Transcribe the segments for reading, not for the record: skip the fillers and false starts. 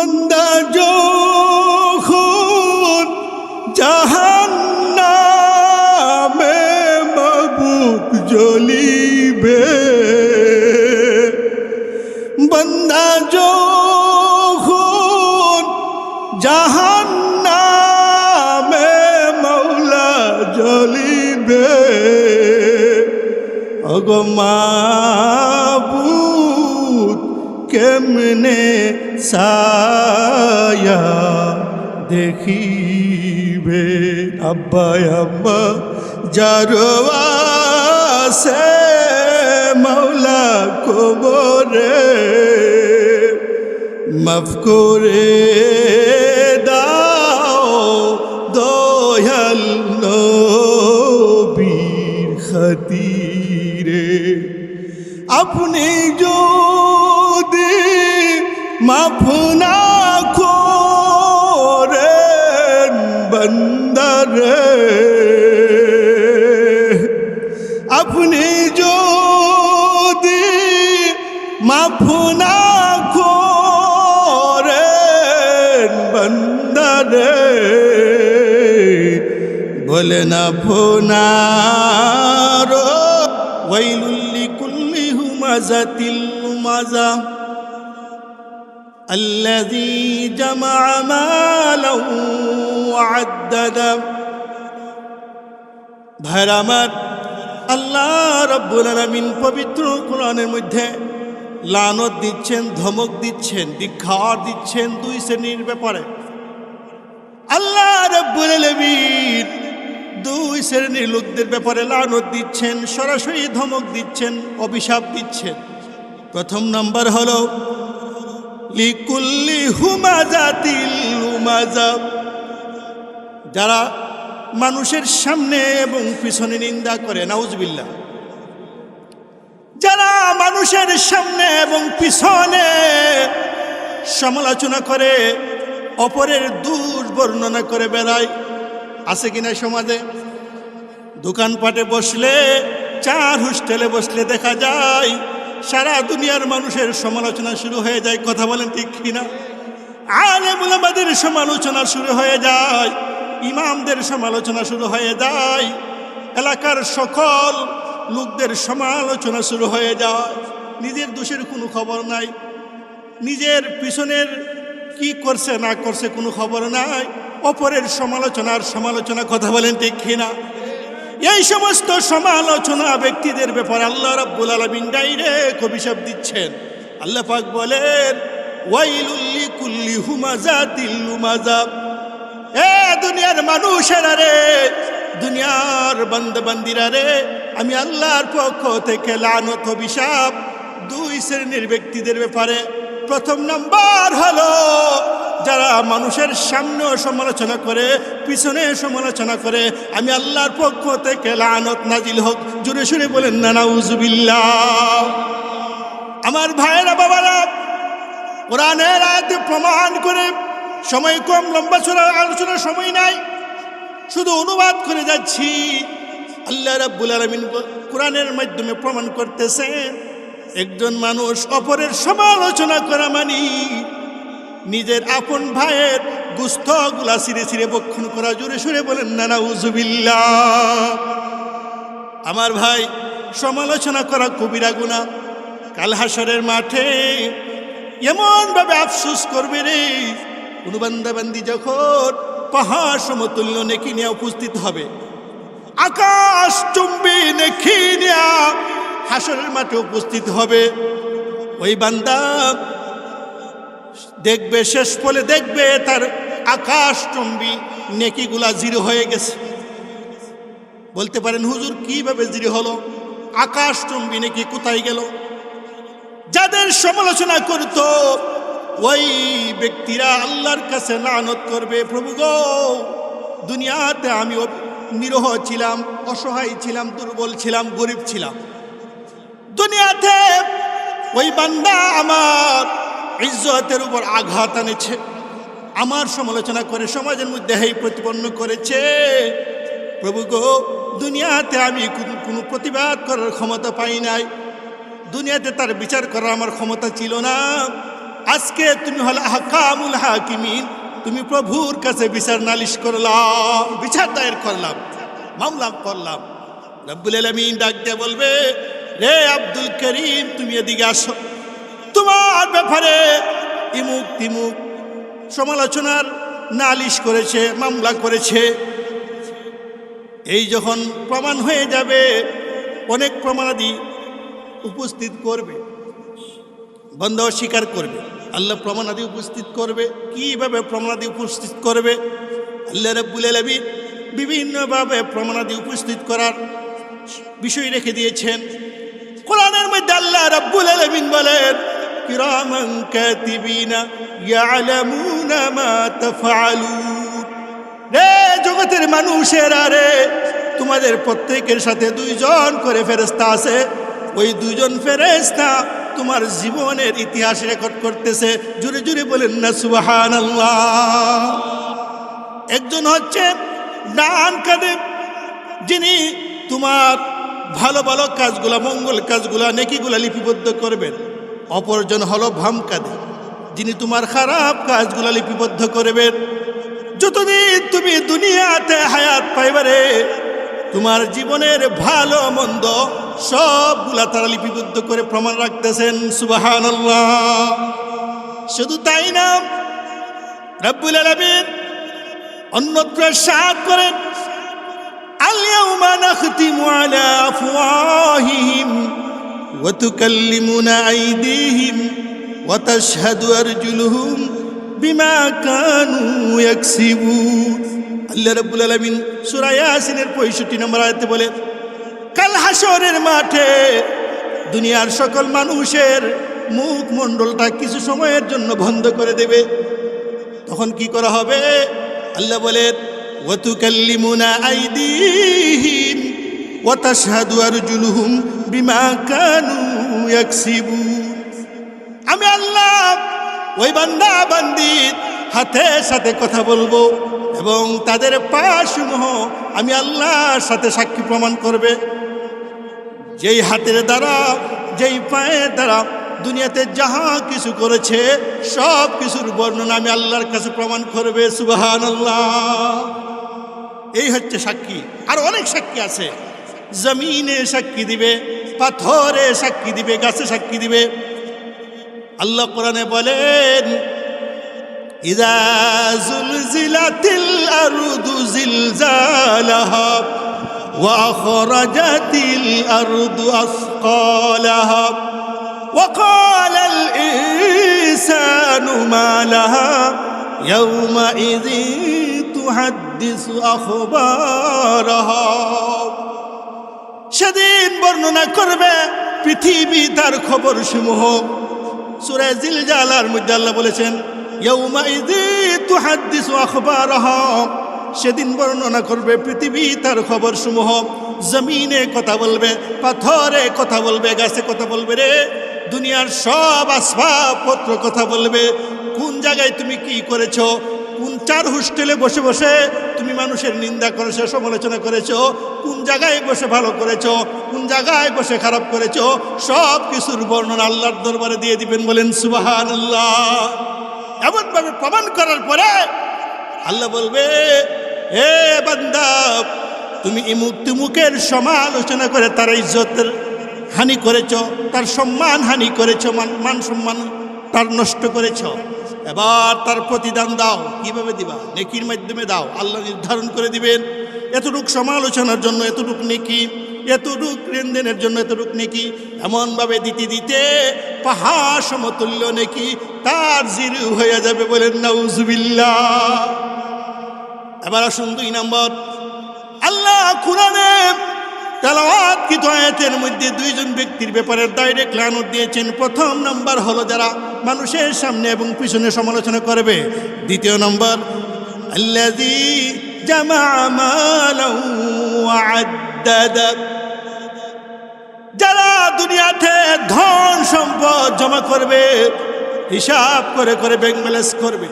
বান্দা যখন জাহান্নামে মাবুদ জ্বলিবে, বান্দা যখন জাহান্নামে মাওলা জ্বলিবে, ওগো মাবুদ কেমনে ছায়া দেখিবে। আব্বা আম্মা যারো আছে মাওলা কবরে, মাফ করে দাও দয়াল নবীর খাতিরে। আপনি যদি মাফ না করেন বান্দারে, আপনি যদি মাফ না করেন বান্দারে, বলে না ফোনার ওয়াইলুল লিকুল্লি হুমাযাতিল লুমাযা আল্লাযী জামআ মালাও ওয়া আদ্দাদা। ভাইরা আমার, আল্লাহ রাব্বুল আলামিন পবিত্র কোরআনের মধ্যে লানত দিচ্ছেন, ধমক দিচ্ছেন, ধিক্কার দিচ্ছেন দুই শ্রেণীর ব্যাপারে। আল্লাহ রাব্বুল আলামিন দুই শ্রেণীর লোকদের ব্যাপারে লানত দিচ্ছেন, সরাসরি ধমক দিচ্ছেন, অভিশাপ দিচ্ছেন। প্রথম নাম্বার হলো লিকুল্লি হুমাযাতিল লুমাযা, যারা মানুষের সামনে এবং পিছনে নিন্দা করে, নাউজুবিল্লাহ। যারা মানুষের সামনে এবং পিছনে সমালোচনা করে, অপরের দুর্বর্ণনা করে বেড়ায়, আছে কিনা সমাজে? দোকানপাটে বসলে, চার হোস্টেলে বসলে দেখা যায় সারা দুনিয়ার মানুষের সমালোচনা শুরু হয়ে যায়। কথা বলেন ঠিক কিনা? আলেম উলামাদের সমালোচনা শুরু হয়ে যায়, ইমামদের সমালোচনা শুরু হয়ে যায়, এলাকার সকল লোকদের সমালোচনা শুরু হয়ে যায়। নিজের দোষের কোনো খবর নাই, নিজের পিছনের কি করছে না করছে কোনো খবর নাই, অপরের সমালোচনা। কথা বলেন ঠিক কিনা? এই সমস্ত সমালোচনা ব্যক্তিদের ব্যাপারে আল্লাহ রাব্বুল আলামিন ডাইরেক্ট অভিশাপ দিচ্ছেন। আল্লাহ পাক বলেন ওয়াইলুল লিকুল্লি হুমাযাতিল লুমাযা। এ দুনিয়ার মানুষেরা রে, দুনিয়ার বান্দাবান্দিরা রে, আমি আল্লাহর পক্ষ থেকে লানত অভিশাপ দুই শ্রেণীর ব্যক্তিদের ব্যাপারে। প্রথম নাম্বার হলো যারা মানুষের সামনেও সমালোচনা করে, পিছনে সমালোচনা করে, আমি আল্লাহর পক্ষ থেকে লানত নাজিল হোক। জোরে সুরে বলেন না নাউজুবিল্লাহ। আমার ভাইয়েরা বাবারা, কোরআনের আয়াতে প্রমাণ করে, সময় কম, লম্বা চড়া আলোচনার সময় নাই, শুধু অনুবাদ করে যাচ্ছি। আল্লাহ রাব্বুল আলামিন কোরআনের মাধ্যমে প্রমাণ করতেছেন, একজন মানুষ অপরের সমালোচনা করা মানে নিজের আপন ভাইয়ের গোশতগুলা ছিঁড়ে ছিঁড়ে ভক্ষণ করা। জোরে সুরে বলেন না নাউজুবিল্লাহ। আমার ভাই, সমালোচনা করা কবিরা গুনাহ। কাল হাসরের মাঠে এমনভাবে আফসোস করবে রে, কোন বান্দাবান্দি যখন পাহাড় সমতুল্য নেকি নিয়ে উপস্থিত হবে, আকাশ চুম্বি নেকি নিয়ে হাসরের মাঠে উপস্থিত হবে, ওই বান্দা দেখবে, শেষ ফলে দেখবে তার আকাশ চুম্বি নেকিগুলা জিরো হয়ে গেছে। বলতে পারেন হুজুর কিভাবে জিরো হলো? আকাশ চুম্বি নেকি কোথায় গেল? যাদের সমালোচনা করত ওই ব্যক্তিরা আল্লাহর কাছে লানত করবে, প্রভু গো, দুনিয়াতে আমি নিরহ ছিলাম, অসহায় ছিলাম, দুর্বল ছিলাম, গরিব ছিলাম। দুনিয়াতে ওই বান্দা আমার ইজ্জতের উপর আঘাত আনেছে, আমার সমালোচনা করে সমাজের মধ্যে হেয় প্রতিপন্ন করেছে। প্রভু গো, দুনিয়াতে আমি কোনো প্রতিবাদ করার ক্ষমতা পাই নাই, দুনিয়াতে তার বিচার করার আমার ক্ষমতা ছিল না। আজকে তুমি হল আহকামুল হাকিমিন, তুমি প্রভুর কাছে বিচার নালিশ করলাম, বিচার দায়ের করলাম, মামলা করলাম। রব্বুল আলামিন ডাক দিয়ে বলবে, রে আব্দুল করিম তুমি এদিকে আসো, তোমার ব্যাপারে ইমুক তিমুক সমালোচনার নালিশ করেছে, মামলা করেছে। এই যখন প্রমাণ হয়ে যাবে, অনেক প্রমাণাদি উপস্থিত করবে, বান্দা অস্বীকার করবে, আল্লাহ প্রমাণাদি উপস্থিত করবে। কিভাবে প্রমাণাদি উপস্থিত করবে? আল্লাহ রাব্বুল আলামিন বিভিন্নভাবে প্রমাণাদি উপস্থিত করার বিষয় রেখে দিয়েছেন। কোরআনের মধ্যে আল্লাহ রাব্বুল আলামিন বলেন, কিরামান কাতিবিনা ইয়ালামুনা মা তাফআলুন। রে জগতের মানুষেরা রে, তোমাদের প্রত্যেকের সাথে দুইজন করে ফেরেশতা আছে। ওই দুইজন ফেরেশতা তোমার জীবনের ইতিহাস রেকর্ড করতেছে। জোরে জোরে বলেন না সুবহানাল্লাহ। একজন হচ্ছে ডান কাঁধে, যিনি তোমার ভালো ভালো কাজগুলা, মঙ্গল কাজগুলা, নেকিগুলা লিপিবদ্ধ করবেন। অপরজন হলো বাম কাঁধে, যিনি তোমার খারাপ কাজগুলা লিপিবদ্ধ করবেন। যতদিন তুমি দুনিয়াতে হায়াত পাইবারে, তোমার জীবনের ভালো মন্দ সবগুলা তারা লিপিবদ্ধ করে প্রমাণ রাখতেছেন। সুবহানাল্লাহ। শুধু তাই না, রব্বুল আলামিন অন্যত্র ইরশাদ করেন, আল-ইয়াওমা নাখতিমু আলা আফওয়াহিহিম ওয়া তুকাল্লিমুনা আইদিহিম ওয়া তাশহাদু আরজুলুহুম বিমা কানু ইয়াকসিবুন। আল্লাহ রাব্বুল আলামিন সূরা ইয়াসিনের 65 নম্বর আয়াতে বলে, কাল হাসরের মাঠে দুনিয়ার সকল মানুষের মুখ মণ্ডলটা কিছু সময়ের জন্য বন্ধ করে দেবে। তখন কি করা হবে? আল্লাহ বলেন, ওয়া তুকাল্লিমুনা আইদিহিম ওয়া তাশহাদু আরজুলুহুম বিমা কানু ইয়াকসিবুন। আমি আল্লাহ ওই বান্দা বান্দির হাতের সাথে কথা বলবো এবং তাদের পাসমূহ আমি আল্লাহর সাথে সাক্ষী প্রমাণ করবে। যেই হাতের দ্বারা, যেই পায়ের দ্বারা দুনিয়াতে যাহা কিছু করেছে সব কিছুর বর্ণনা আমি আল্লাহর কাছে প্রমাণ করবে। সুবহানাল্লাহ। এই হচ্ছে সাক্ষী। আর অনেক সাক্ষী আছে। জমিনে সাক্ষী দিবে, পাথরে সাক্ষী দিবে, গাছে সাক্ষী দিবে। আল্লাহ কোরআনে বলেন, ইযা যুলজিলাতিল আরদু জিলজালাহা ওয়া আখরাজাতিল আরদু আসকালাহা ওয়া ক্বালাল ইনসানু মা লাহা ইয়াওমা ইযিন তুহাদ্দিসু আখবারাহা। সেদিন বর্ণনা করবে পৃথিবী তার খবর সমূহ। সূরা জিলজালার মধ্যে আল্লাহ বলেছেন, ইয়াউমা ইযিন তুহাদ্দিসু আখবারাহা। সেদিন বর্ণনা করবে পৃথিবী তার খবর সমূহ। জমিনে কথা বলবে, পাথরে কথা বলবে, গাছে কথা বলবে। রে দুনিয়ার সব আসবাবপত্র কথা বলবে। কোন জায়গায় তুমি কি করেছো, কোন চার হোস্টেলে বসে বসে তুমি মানুষের নিন্দা করেছো, সমালোচনা করেছো, কোন জায়গায় বসে ভালো করেছো, কোন জায়গায় বসে খারাপ করেছো, সব কিছুর বর্ণনা আল্লাহর দরবারে দিয়ে দিবেন। বলেন সুবহানাল্লাহ। এমনভাবে প্রমাণ করার পরে আল্লাহ বলবে, হে বান্দা, তুমি ইমুক তিমুকের সমালোচনা করে তার ইজ্জতের হানি করেছ, তার সম্মান হানি করেছ, মান সম্মান তার নষ্ট করেছ। এবার তার প্রতিদান দাও। কিভাবে দিবা? নেকির মাধ্যমে দাও। আল্লাহ নির্ধারণ করে দিবেন, এতটুক সমালোচনার জন্য এতটুক নেকি, এতটুক লেনদেনের জন্য এতটুক নেকি। এমনভাবে দিতে দিতে পাহাড় সমতুল্য নেকি তার জিরু হয়ে যাবে। বলেন নাউজুবিল্লাহ। এবার আসুন 2 নম্বর। আল্লাহ কোরআনে তেলাওয়াতকৃত আয়াতের মধ্যে 2 জন ব্যক্তির ব্যাপারে ডাইরেক্ট লানত দিয়েছেন। প্রথম নাম্বার হলো যারা মানুষের সামনে এবং পিছনে সমালোচনা করবে। দ্বিতীয় নম্বর, আল্লাযী জামা মালান ওয়া আদ্দাদা। যারা দুনিয়াতে ধন সম্পদ জমা করবে, হিসাব করে করে ব্যাংক ব্যালেন্স করবে,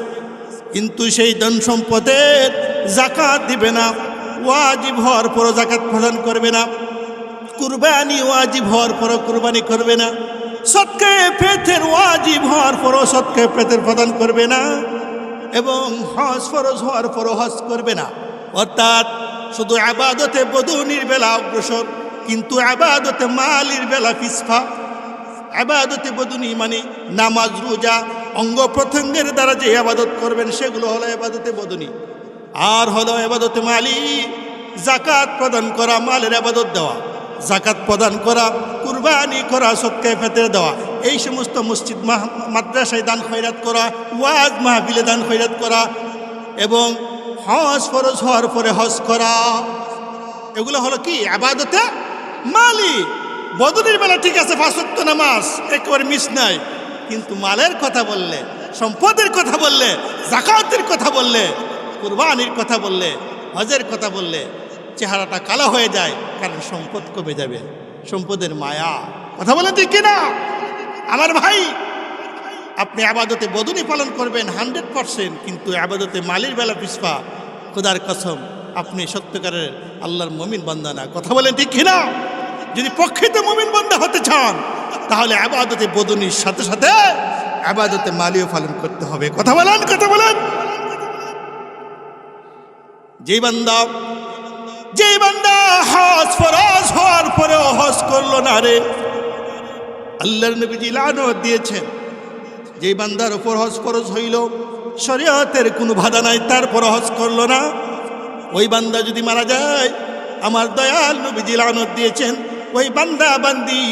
কিন্তু সেই ধন সম্পদের যাকাত দিবে না, ওয়াজিব হওয়ার পরও যাকাত প্রদান করবে না, কুরবানি ওয়াজিব হওয়ার পরও কুরবানি করবে না, সদকায়ে ফেতর ওয়াজিব হওয়ার পরও সদকায়ে ফেতর প্রদান করবে না, এবং হজ ফরজ হওয়ার পরও হজ করবে না। অর্থাৎ শুধু আবাদতে বদনির বেলা অগ্রসর, কিন্তু আবাদতে মালির বেলা পিছপা। আবাদতে বদনি মানে নামাজ, রোজা, অঙ্গ প্রত্যঙ্গের দ্বারা যে আবাদত করবেন সেগুলো হলো আবাদতে বদনি। আর হলো আবাদতে মালি, যাকাত প্রদান করা, মালের আবাদত দেওয়া, যাকাত প্রদান করা, কুরবানি করা, সদকায়ে ফেতর দেওয়া, এই সমস্ত মসজিদ মাদ্রাসায় দান খয়রাত করা, ওয়াজ মাহফিলে দান খয়রাত করা, এবং হজ ফরজ হওয়ার পরে হজ করা, এগুলো হলো কি আবাদতে মালি। বদনির বেলা ঠিক আছে, 5 ওয়াক্ত নামাজ একেবারে মিস নাই, কিন্তু মালের কথা বললে, সম্পদের কথা বললে, যাকাতের কথা বললে, কুরবানির কথা বললে, হজের কথা বললে চেহারাটা কালো হয়ে যায়, কারণ সম্পদ কমে যাবে, সম্পদের মায়া। কথা বলেন ঠিক কিনা আমার ভাই? আপনি আবাদতে বদনি পালন করবেন 100%, কিন্তু আবাদতে মালির বেলা পিছপা, খোদার কসম আপনি সত্যকারের আল্লাহর মুমিন বান্দা না। কথা বলেন ঠিক কিনা? যদি প্রকৃত মুমিন বান্দা হতে চান তাহলে আবাদতে বদনির সাথে সাথে আবাদতে মালিও পালন করতে হবে। কথা বলেন, কথা বলেন। যেই বান্দা হজ ফরজ হওয়ার পরেও হজ করলো না রে, আল্লাহর নবীজি লানত দিয়েছেন। যেই বান্দার উপর হজ ফরজ হইল, শরীয়তের কোনো বাধা নাই, তারপর হজ করলো না, ওই বান্দা যদি মারা যায়, আমার দয়াল নবীজি লানত দিয়েছেন, ওই বান্দা বান্দি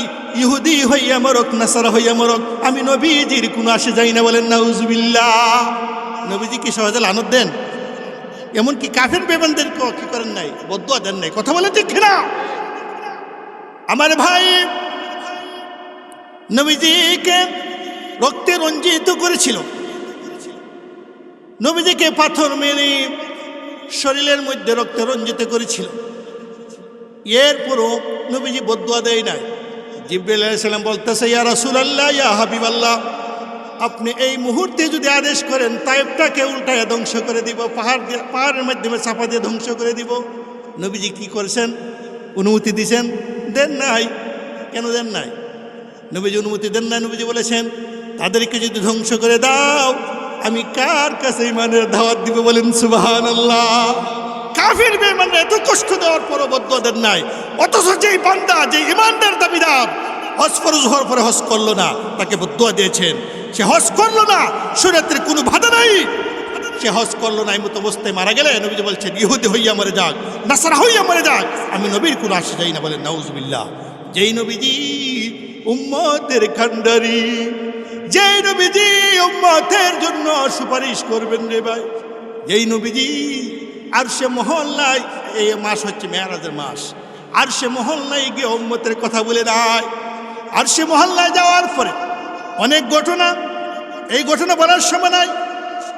ইহুদি হইয়া মরক, নাসারা হইয়া মরক, আমি নবীজির কোনো আসে যাই না। বলেন নাউজুবিল্লাহ। নবীজি কি সহজে লানত দেন? এমনকি কাফের বেঈমানদের কি করেন নাই, বদদুয়া দেন নাই। কথা বলেন ঠিক না আমার ভাই? নবীজিকে রক্তে রঞ্জিত করেছিল, নবীজিকে পাথর মেরে শরীরের মধ্যে রক্তে রঞ্জিত করেছিল, এরপরও নবীজি বদদুয়া দেয় নাই। জিবরাইল আলাইহিস সালাম বলতেছে, ইয়া রাসূলুল্লাহ, ইয়া হাবিবাল্লাহ, আপনি এই মুহূর্তে যদি আদেশ করেন তায়েফটাকে উল্টায় ধ্বংস করে দিব, পাহাড়ের মাধ্যমে চাপা দিয়ে ধ্বংস করে দিব। নবীজি কি করেছেন? অনুমতি দিয়েছেন? দেন নাই। কেন দেন নাই? নবীজি অনুমতি দেন নাই। নবীজি বলেছেন, তাদেরকে যদি ধ্বংস করে দাও, আমি কার কাছে ঈমানের দাওয়াত দিব? বলেন সুবহানাল্লাহ। কাফির বেঈমানরা এত কষ্ট দেওয়ার পরও বদদুয়া দেন নাই, অথচ যেই বান্দা, যে ঈমানদার দাবিদার, হজ ফরজ হওয়ার পরে হজ করলো না, তাকে বদদুয়া দিয়েছেন। সে হজ করলো না, শরীয়তের কোনো বাধা নাই, সে হজ করলো না, এমত অবস্থায় মারা গেলে নবীজি বলছেন, ইহুদি হইয়া মরে যাক, নাসারা হইয়া মরে যাক, আমি নবীর কোনো আসে যাই না। বলেন নাউজুবিল্লাহ। যেই নবীজি উম্মতের কান্ডারি, যেই নবীজি উম্মতের জন্য সুপারিশ করবেন রে ভাই, যেই নবীজি আরশে মহল্লায়, এই মাস হচ্ছে মেরাজের মাস, আরশে মহল্লায় গিয়ে উম্মতের কথা বলে দেয়। আরশে মহল্লায় যাওয়ার পরে অনেক ঘটনা, এই ঘটনা বলার সময় নাই।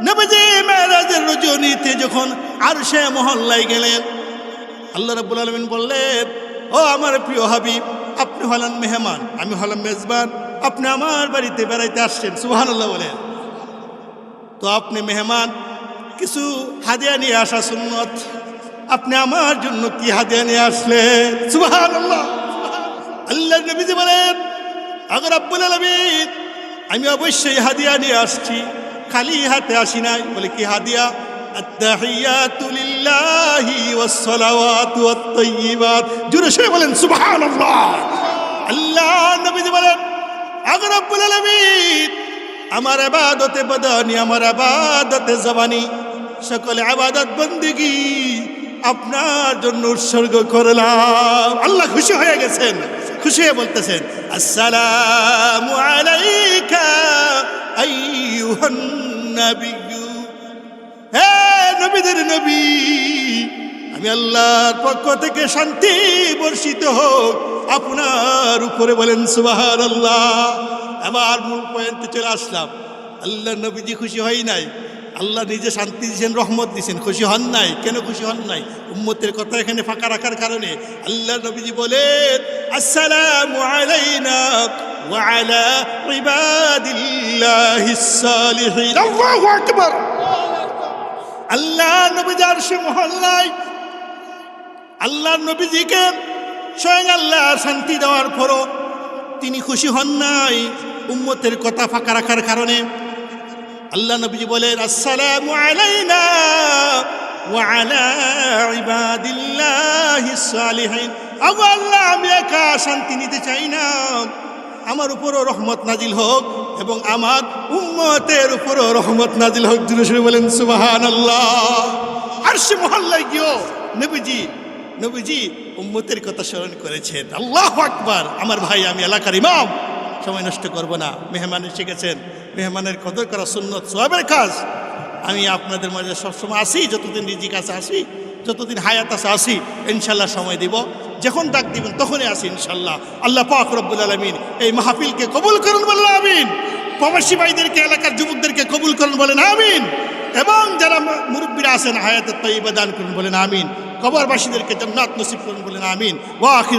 নবীজি মেরাজের রজনীতে যখন আরশে মহল্লায় গেলেন, আল্লাহ রাব্বুল আলামিন বললেন, ও আমার প্রিয় হাবিব, আপনি হলেন মেহমান, আমি হলাম মেজবান, আপনি আমার বাড়িতে বেড়াইতে আসছেন। সুবহানাল্লাহ বলেন। তো আপনি মেহমান, কিছু হাদিয়া নিয়ে আসা সুন্নত, আপনি আমার জন্য কি হাদিয়া নিয়ে আসলেন? সুবহানাল্লাহ। আল্লাহ নবীজি বলেন, আগর রাব্বুল আলামিন, আমি অবশ্যই হাদিয়া নিয়ে আসছি, খালি হাতে আসি নাই। বলে কি হাদিয়া? আত-তাহিয়াতু লিল্লাহি ওয়াস-সালাওয়াতু ওয়াত-তাইয়্যিবাত। জোরে সে বলেন সুবহানাল্লাহ। আল্লাহ নবীজি বলেন, আগর রাব্বুল আলামিন, আমার ইবাদতে বদনি, আমার ইবাদতে জবানি, সকল ইবাদত বندگی আপনার জন্য উৎসর্গ করলাম। আল্লাহ খুশি হয়ে গেছেন, খুশি হয়ে বলতেছেন, আসসালামু আলাইকা আইয়ুহান নাবিয়্যু। হে নবীদের নবী, আমি আল্লাহর পক্ষ থেকে শান্তি বর্ষিত হোক আপনার উপরে। বলেন সুবহানাল্লাহ। আবার মূল পয়েন্টে চলে আসলাম। আল্লাহ নবীজি খুশি হয় নাই, আল্লাহ নিজে শান্তি দিয়েছেন, রহমত দিয়েছেন, খুশি হন নাই। কেন খুশি হন নাই? উম্মতের কথা এখানে ফাঁকা রাখার কারণে। আল্লাহ নবীজি বলেন, আসসালামু আলাইনা ওয়া আলা ইবাদিল্লাহিস সালিহিন। আল্লাহু আকবার। আল্লাহ নবীজি আরশে মহল্লায় আল্লাহ নবীজিকে স্বয়ং আল্লাহ শান্তি দেওয়ার পরও তিনি খুশি হন নাই উম্মতের কথা ফাঁকা রাখার কারণে। আল্লাহ নবীজি বলেন, আসসালামু আলাইনা ওয়া আলা ইবাদিল্লাহিস সালিহিন। আগো আল্লাহ, আমি একা শান্তি নিতে চাই না, আমার উপরও রহমত নাজিল হোক এবং আমার উম্মতের উপরও রহমত নাজিল হোক। জোরে বলেন সুবহানাল্লাহ। আরশে মহল্লায় গিয়েও নবীজি উম্মতের কথা স্মরণ করেছেন। আল্লাহু আকবার। আমার ভাই, আমি এলাকার ইমাম, সময় নষ্ট করব না। মেহমান এসে গেছেন, মেহমানের কদর করা সুন্নত সওয়াবের কাজ। আমি আপনাদের মাঝে সবসময় আসি, যতদিন রিজিক আছে আসি, যতদিন হায়াত আছে আসি। ইনশাল্লাহ সময় দিব, যখন ডাক দিবেন তখনই আসি ইনশাল্লাহ। আল্লাহ পাক রব্বুল আলামিন এই মাহফিলকে কবুল করুন বলেন আমিন। প্রবাসী ভাইদেরকে, এলাকার যুবকদেরকে কবুল করুন বলেন আমিন। এবং যারা মুরব্বীরা আছেন হায়াতে তাইয়্যিবা দান করুন বলেন আমিন। কবরবাসীদেরকে জান্নাত নসিব করুন বলেন আমিন। ওয়া আখির